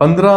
15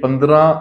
15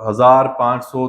1500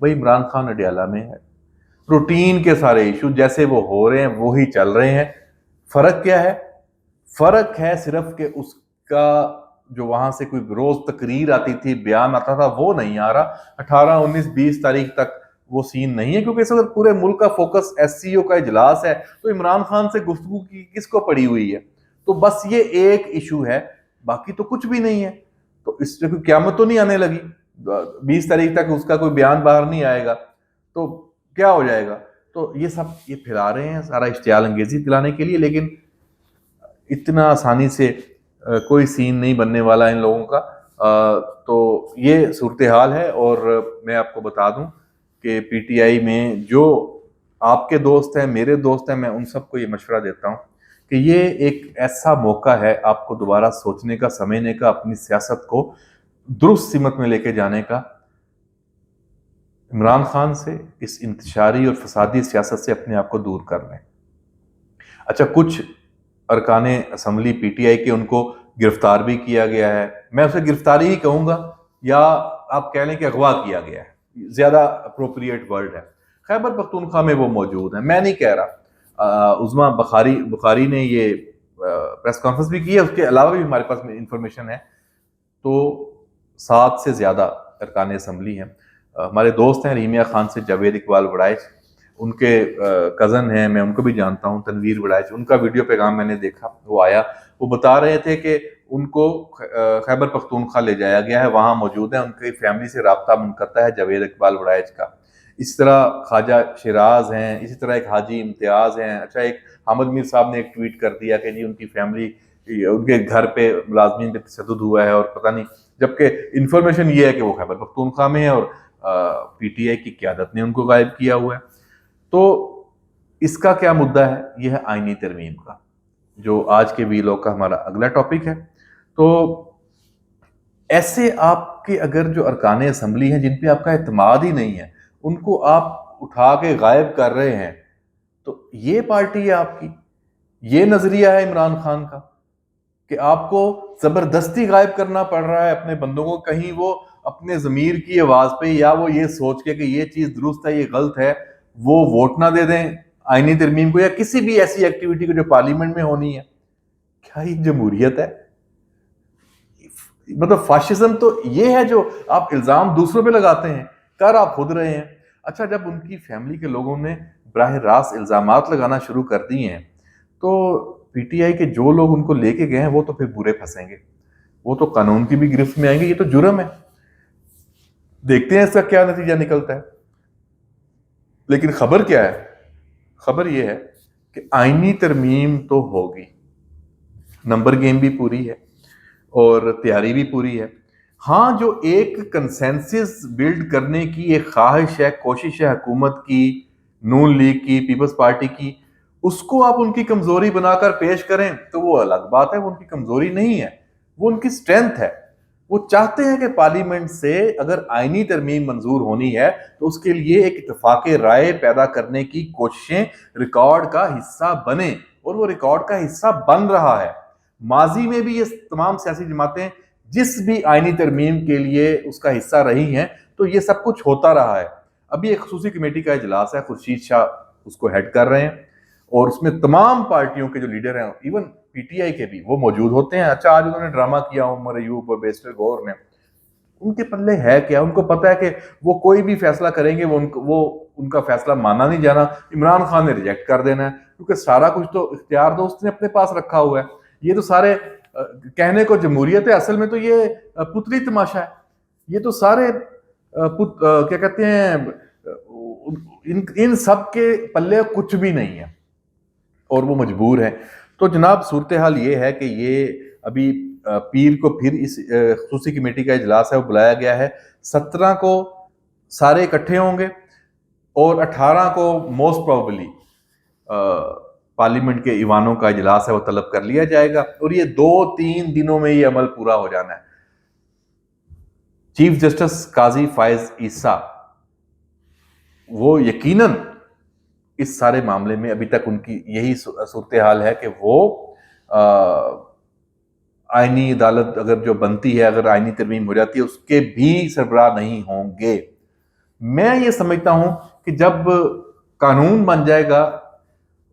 بھائی عمران خان اڈیالہ میں ہے, روٹین کے سارے ایشو جیسے وہ ہو رہے ہیں وہی چل رہے ہیں. فرق کیا ہے؟ فرق ہے صرف کہ اس کا جو وہاں سے کوئی روز تقریر آتی تھی, بیان آتا تھا, وہ نہیں آ رہا. 18 19 20 تاریخ تک وہ سین نہیں ہے, کیونکہ اس وقت پورے ملک کا فوکس ایس سی او کا اجلاس ہے. تو عمران خان سے گفتگو کی کس کو پڑی ہوئی ہے؟ تو بس یہ ایک ایشو ہے, باقی تو کچھ بھی نہیں ہے. تو اس سے کوئی قیامت تو نہیں آنے لگی. 20 تاریخ تک اس کا کوئی بیان باہر نہیں آئے گا تو کیا ہو جائے گا؟ تو یہ سب یہ پھیلا رہے ہیں سارا اشتعال انگیزی پھیلانے کے لیے, لیکن اتنا آسانی سے کوئی سین نہیں بننے والا ان لوگوں کا. تو یہ صورتحال ہے. اور میں آپ کو بتا دوں کہ پی ٹی آئی میں جو آپ کے دوست ہیں, میرے دوست ہیں, میں ان سب کو یہ مشورہ دیتا ہوں کہ یہ ایک ایسا موقع ہے آپ کو دوبارہ سوچنے کا, سمجھنے کا, اپنی سیاست کو درست سمت میں لے کے جانے کا. عمران خان سے, اس انتشاری اور فسادی سیاست سے اپنے آپ کو دور کر لیں. اچھا, کچھ ارکان اسمبلی پی ٹی آئی کے ان کو گرفتار بھی کیا گیا ہے. میں اسے گرفتاری ہی کہوں گا, یا آپ کہہ لیں کہ اغوا کیا گیا ہے, زیادہ اپروپریٹ ورڈ ہے. خیبر پختونخوا میں وہ موجود ہیں, میں نہیں کہہ رہا. عظما بخاری نے یہ پریس کانفرنس بھی کی ہے, اس کے علاوہ بھی ہمارے پاس انفارمیشن ہے. تو 7 سے زیادہ ارکان اسمبلی ہیں. ہمارے دوست ہیں ریمیہ خان سے جاوید اقبال وڑائچ, ان کے کزن ہیں, میں ان کو بھی جانتا ہوں, تنویر وڑائچ. ان کا ویڈیو پیغام میں نے دیکھا, وہ آیا, وہ بتا رہے تھے کہ ان کو خیبر پختونخوا لے جایا گیا ہے, وہاں موجود ہیں, ان کی فیملی سے رابطہ منقطع ہے جاوید اقبال وڑائچ کا. اس طرح خواجہ شیراز ہیں, اسی طرح ایک حاجی امتیاز ہیں. اچھا, ایک حامد میر صاحب نے ایک ٹویٹ کر دیا کہ جی ان کی فیملی, ان کے گھر پہ ملازمین پہ تشدد ہوا ہے اور پتہ نہیں, جبکہ انفارمیشن یہ ہے کہ وہ خیبر پختونخوا میں ہے اور پی ٹی آئی کی قیادت نے ان کو غائب کیا ہوا ہے. تو اس کا کیا مدعا ہے؟ یہ ہے آئینی ترمیم کا, جو آج کے وی لاگ کا ہمارا اگلا ٹاپک ہے. تو ایسے آپ کے اگر جو ارکان اسمبلی ہیں جن پہ آپ کا اعتماد ہی نہیں ہے, ان کو آپ اٹھا کے غائب کر رہے ہیں, تو یہ پارٹی ہے آپ کی, یہ نظریہ ہے عمران خان کا کہ آپ کو زبردستی غائب کرنا پڑ رہا ہے اپنے بندوں کو, کہیں وہ اپنے ضمیر کی آواز پہ, یا وہ یہ سوچ کے کہ یہ چیز درست ہے یہ غلط ہے, وہ ووٹ نہ دے دیں آئینی ترمیم کو, یا کسی بھی ایسی ایکٹیویٹی کو جو پارلیمنٹ میں ہونی ہے. کیا یہ جمہوریت ہے؟ مطلب فاشزم تو یہ ہے جو آپ الزام دوسروں پہ لگاتے ہیں, کر آپ خود رہے ہیں. اچھا, جب ان کی فیملی کے لوگوں نے براہ راست الزامات لگانا شروع کر دیے ہیں, تو پی ٹی آئی کے جو لوگ ان کو لے کے گئے ہیں وہ تو پھر برے پھنسیں گے, وہ تو قانون کی بھی گرفت میں آئیں گے. یہ تو جرم ہے, دیکھتے ہیں اس کا کیا نتیجہ نکلتا ہے. لیکن خبر کیا ہے؟ خبر یہ ہے کہ آئینی ترمیم تو ہوگی, نمبر گیم بھی پوری ہے اور تیاری بھی پوری ہے. ہاں, جو ایک کنسنسس بلڈ کرنے کی ایک خواہش ہے, کوشش ہے حکومت کی, نون لیگ کی, پیپلز پارٹی کی, اس کو آپ ان کی کمزوری بنا کر پیش کریں تو وہ الگ بات ہے. وہ ان کی کمزوری نہیں ہے, وہ ان کی سٹرینتھ ہے. وہ چاہتے ہیں کہ پارلیمنٹ سے اگر آئینی ترمیم منظور ہونی ہے تو اس کے لیے ایک اتفاق رائے پیدا کرنے کی کوششیں ریکارڈ کا حصہ بنیں, اور وہ ریکارڈ کا حصہ بن رہا ہے. ماضی میں بھی یہ تمام سیاسی جماعتیں جس بھی آئینی ترمیم کے لیے اس کا حصہ رہی ہیں, تو یہ سب کچھ ہوتا رہا ہے. ابھی ایک خصوصی کمیٹی کا اجلاس ہے, خورشید شاہ اس کو ہیڈ کر رہے ہیں, اور اس میں تمام پارٹیوں کے جو لیڈر ہیں, ایون پی ٹی آئی کے بھی, وہ موجود ہوتے ہیں. اچھا, آج انہوں نے ڈرامہ کیا عمر ایوب اور بیرسٹر غور نے, ان کے پلے ہے کیا؟ ان کو پتہ ہے کہ وہ کوئی بھی فیصلہ کریں گے وہ ان کا فیصلہ مانا نہیں جانا, عمران خان نے ریجیکٹ کر دینا ہے, کیونکہ سارا کچھ تو اختیار دوست نے اپنے پاس رکھا ہوا ہے. یہ تو سارے کہنے کو جمہوریت ہے, اصل میں تو یہ پتلی تماشا ہے. یہ تو سارے کیا کہتے ہیں, ان سب کے پلے کچھ بھی نہیں ہے, اور وہ مجبور ہیں. تو جناب, صورتحال یہ ہے کہ یہ ابھی پیر کو پھر اس خصوصی کمیٹی کا اجلاس ہے, وہ بلایا گیا ہے. 17 کو سارے اکٹھے ہوں گے, اور 18 کو موسٹ پروبلی پارلیمنٹ کے ایوانوں کا اجلاس ہے وہ طلب کر لیا جائے گا, اور یہ 2-3 دنوں میں یہ عمل پورا ہو جانا ہے. چیف جسٹس قاضی فائز عیسیٰ, وہ یقیناً اس سارے معاملے میں ابھی تک ان کی یہی صورتحال ہے کہ وہ آئینی عدالت اگر جو بنتی ہے، اگر آئینی ترمیم ہو جاتی ہے، اس کے بھی سربراہ نہیں ہوں گے۔ میں یہ سمجھتا ہوں کہ جب قانون بن جائے گا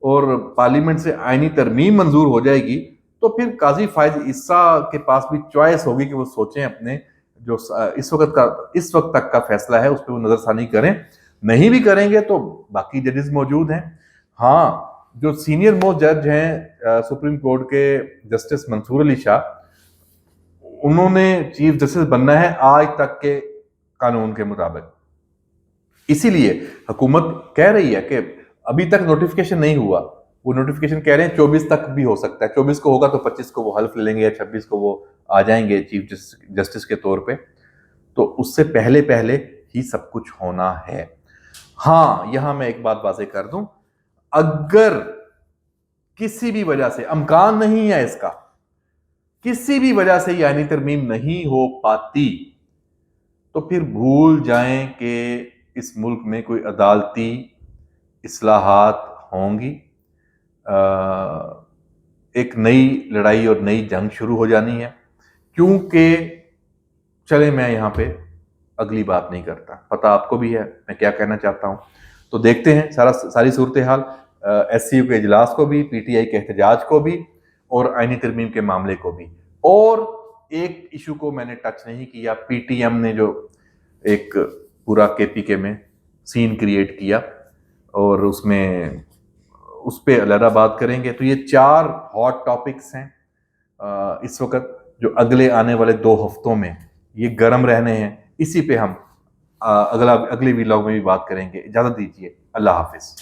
اور پارلیمنٹ سے آئینی ترمیم منظور ہو جائے گی تو پھر قاضی فائز عیسیٰ کے پاس بھی چوائس ہوگی کہ وہ سوچیں اپنے جو اس وقت تک کا فیصلہ ہے اس پہ وہ نظر ثانی کریں۔ نہیں بھی کریں گے تو باقی ججز موجود ہیں۔ ہاں، جو سینئر موسٹ جج ہیں سپریم کورٹ کے جسٹس منصور علی شاہ، انہوں نے چیف جسٹس بننا ہے آج تک کے قانون کے مطابق۔ اسی لیے حکومت کہہ رہی ہے کہ ابھی تک نوٹیفیکیشن نہیں ہوا، وہ نوٹیفیکیشن کہہ رہے ہیں 24 تک بھی ہو سکتا ہے، 24 کو ہوگا تو 25 کو وہ حلف لے لیں گے یا 26 کو وہ آ جائیں گے چیف جسٹس کے طور پہ، تو اس سے پہلے ہی سب کچھ ہونا ہے۔ ہاں، یہاں میں ایک بات واضح کر دوں، اگر کسی بھی وجہ سے، امکان نہیں ہے اس کا، کسی بھی وجہ سے یہ آئینی ترمیم نہیں ہو پاتی تو پھر بھول جائیں کہ اس ملک میں کوئی عدالتی اصلاحات ہوں گی، ایک نئی لڑائی اور نئی جنگ شروع ہو جانی ہے۔ کیونکہ چلے میں یہاں پہ اگلی بات نہیں کرتا، پتہ آپ کو بھی ہے میں کیا کہنا چاہتا ہوں، تو دیکھتے ہیں ساری صورتحال، ایس سی یو کے اجلاس کو بھی، پی ٹی آئی کے احتجاج کو بھی، اور آئینی ترمیم کے معاملے کو بھی۔ اور ایک ایشو کو میں نے ٹچ نہیں کیا، پی ٹی ایم نے جو ایک پورا کے پی کے میں سین کریٹ کیا، اور اس پہ علیحدہ بات کریں گے۔ تو یہ 4 ہاٹ ٹاپکس ہیں اس وقت جو اگلے آنے والے 2 ہفتوں میں یہ گرم رہنے ہیں۔ اسی پہ ہم اگلے ویلاگ میں بھی بات کریں گے۔ اجازت دیجیے، اللہ حافظ۔